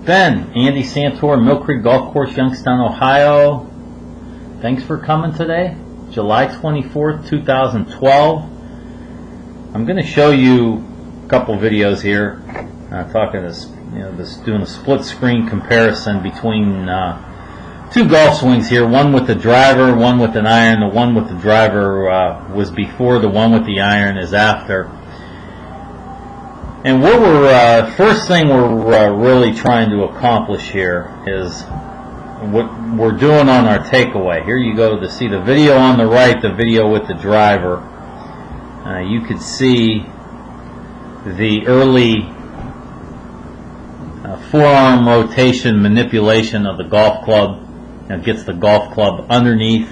Ben, Andy Santor, Mill Creek Golf Course, Youngstown, Ohio. Thanks for coming today. July 24th, 2012. I'm going to show you a couple videos here. Talking this, doing a split screen comparison between two golf swings here. One with the driver, one with an iron. The one with the driver was before. The one with the iron is after. And what we're first thing we're really trying to accomplish here is what we're doing on our takeaway. Here you go to see the video on the right, the video with the driver. You could see the early forearm rotation manipulation of the golf club. It gets the golf club underneath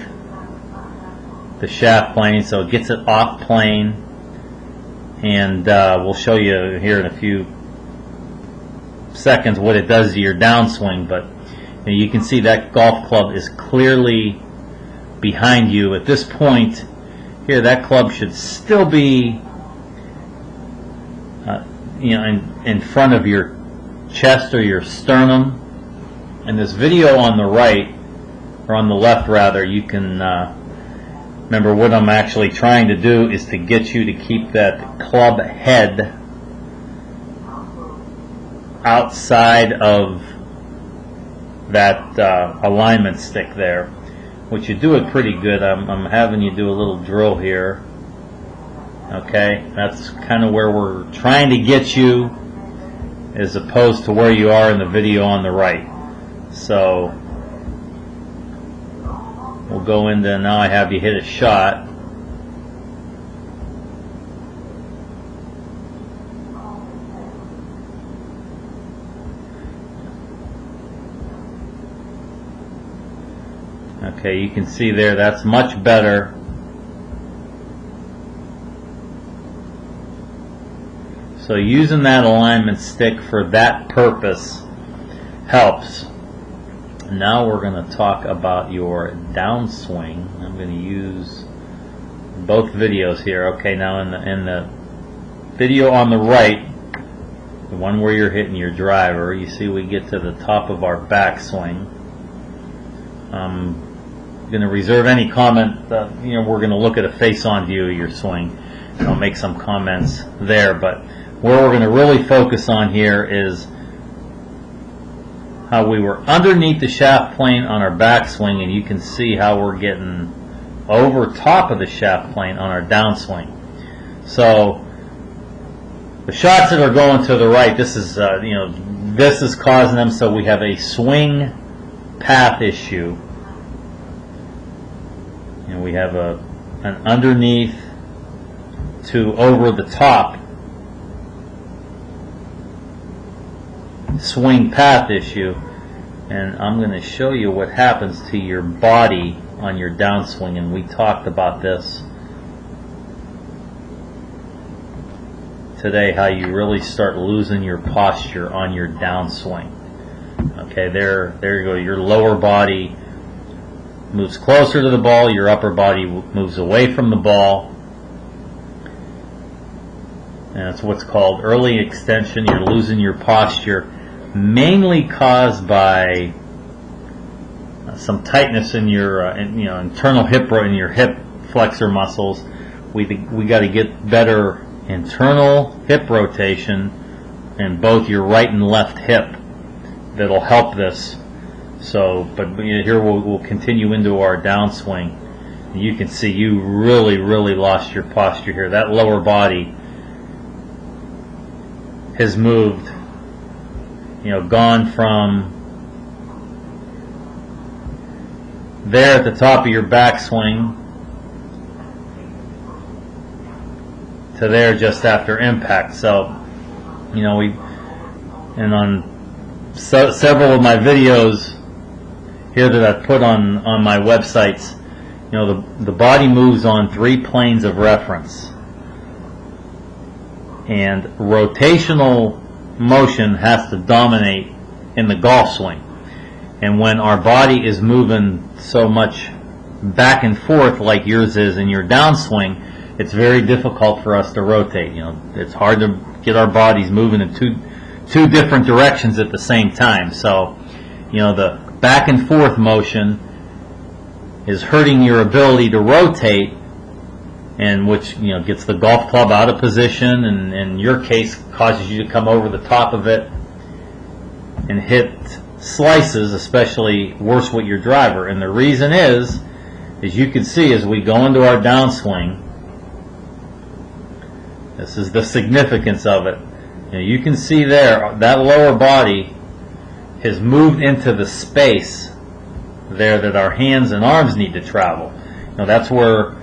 the shaft plane, so it gets it off plane. And we'll show you here in a few seconds what it does to your downswing. But you can see that golf club is clearly behind you. At this point here, that club should still be in front of your chest or your sternum. In this video on the right, or on the left rather, you can remember what I'm actually trying to do is to get you to keep that club head outside of that alignment stick there, which you do it pretty good. I'm having you do a little drill here. Okay, that's kind of where we're trying to get you, as opposed to where you are in the video on the right. So we'll go into, now I have you hit a shot. Okay, you can see there, that's much better. So using that alignment stick for that purpose helps. Now we're going to talk about your downswing. I'm going to use both videos here. Okay, now in the video on the right, the one where you're hitting your driver, you see we get to the top of our backswing. I'm going to reserve any comment. We're going to look at a face-on view of your swing. I'll make some comments there, but where we're going to really focus on here is how we were underneath the shaft plane on our backswing, and you can see how we're getting over top of the shaft plane on our downswing. So the shots that are going to the right, this is this is causing them, so we have a swing path issue. We have an underneath to over the top swing path issue, and I'm going to show you what happens to your body on your downswing. And we talked about this today, how you really start losing your posture on your downswing. Okay, there you go. Your lower body moves closer to the ball, your upper body moves away from the ball, and it's what's called early extension. You're losing your posture, mainly caused by some tightness in your internal in your hip flexor muscles. We got to get better internal hip rotation in both your right and left hip. That'll help this. So, but here we'll continue into our downswing. You can see you really lost your posture here. That lower body has moved, gone from there at the top of your backswing to there just after impact. So, and on several of my videos here that I've put on my websites, the body moves on 3 planes of reference, and rotational motion has to dominate in the golf swing. And when our body is moving so much back and forth like yours is in your downswing, it's very difficult for us to rotate. It's hard to get our bodies moving in two different directions at the same time. So, the back and forth motion is hurting your ability to rotate, and which gets the golf club out of position, and in your case causes you to come over the top of it and hit slices, especially worse with your driver. And the reason is, as you can see as we go into our downswing, this is the significance of it. You can see there that lower body has moved into the space there that our hands and arms need to travel. That's where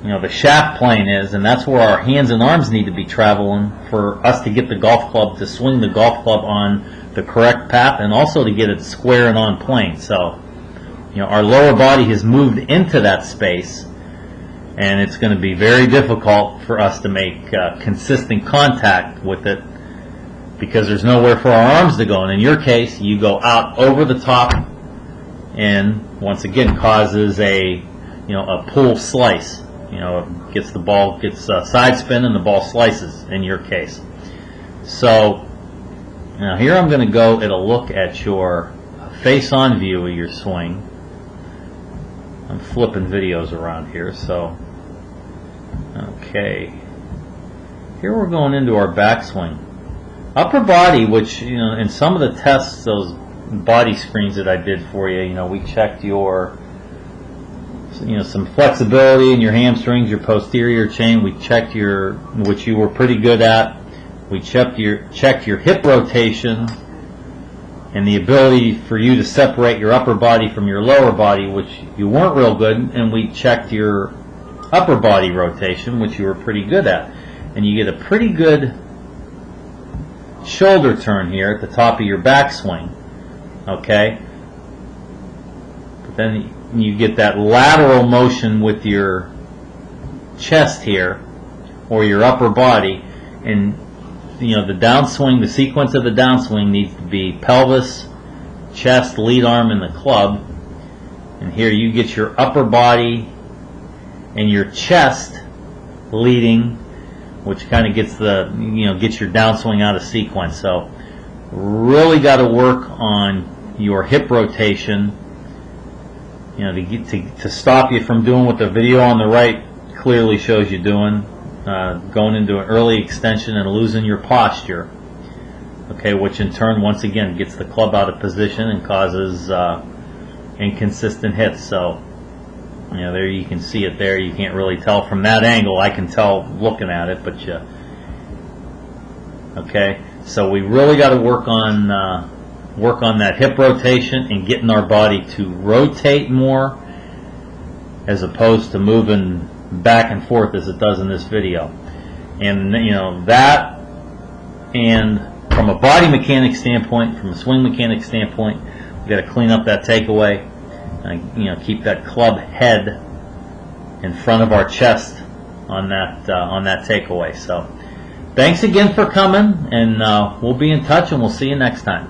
the shaft plane is, and that's where our hands and arms need to be traveling for us to get the golf club, to swing the golf club on the correct path, and also to get it square and on plane. So, our lower body has moved into that space, and it's going to be very difficult for us to make consistent contact with it because there's nowhere for our arms to go. And in your case, you go out over the top, and once again causes a pull slice. Gets the ball, side spin, and the ball slices in your case. So now here I'm going to go at a look at your face-on view of your swing. I'm flipping videos around here, so okay. Here we're going into our backswing. Upper body, which in some of the tests, those body screens that I did for you, we checked your some flexibility in your hamstrings, your posterior chain. We checked which you were pretty good at. We checked your hip rotation and the ability for you to separate your upper body from your lower body, which you weren't real good. And we checked your upper body rotation, which you were pretty good at. And you get a pretty good shoulder turn here at the top of your backswing. Okay? But then you get that lateral motion with your chest here, or your upper body, and the downswing, the sequence of the downswing needs to be pelvis, chest, lead arm, and the club. And here you get your upper body and your chest leading, which kind of gets gets your downswing out of sequence. So really got to work on your hip rotation, to stop you from doing what the video on the right clearly shows you doing, going into an early extension and losing your posture. Okay, which in turn, once again, gets the club out of position and causes inconsistent hits. So, there you can see it there. You can't really tell from that angle. I can tell looking at it, but okay. So we really got to work on that hip rotation and getting our body to rotate more, as opposed to moving back and forth as it does in this video. And that, and from a body mechanic standpoint, from a swing mechanic standpoint, we've got to clean up that takeaway. Keep that club head in front of our chest on that takeaway. So thanks again for coming, and we'll be in touch, and we'll see you next time.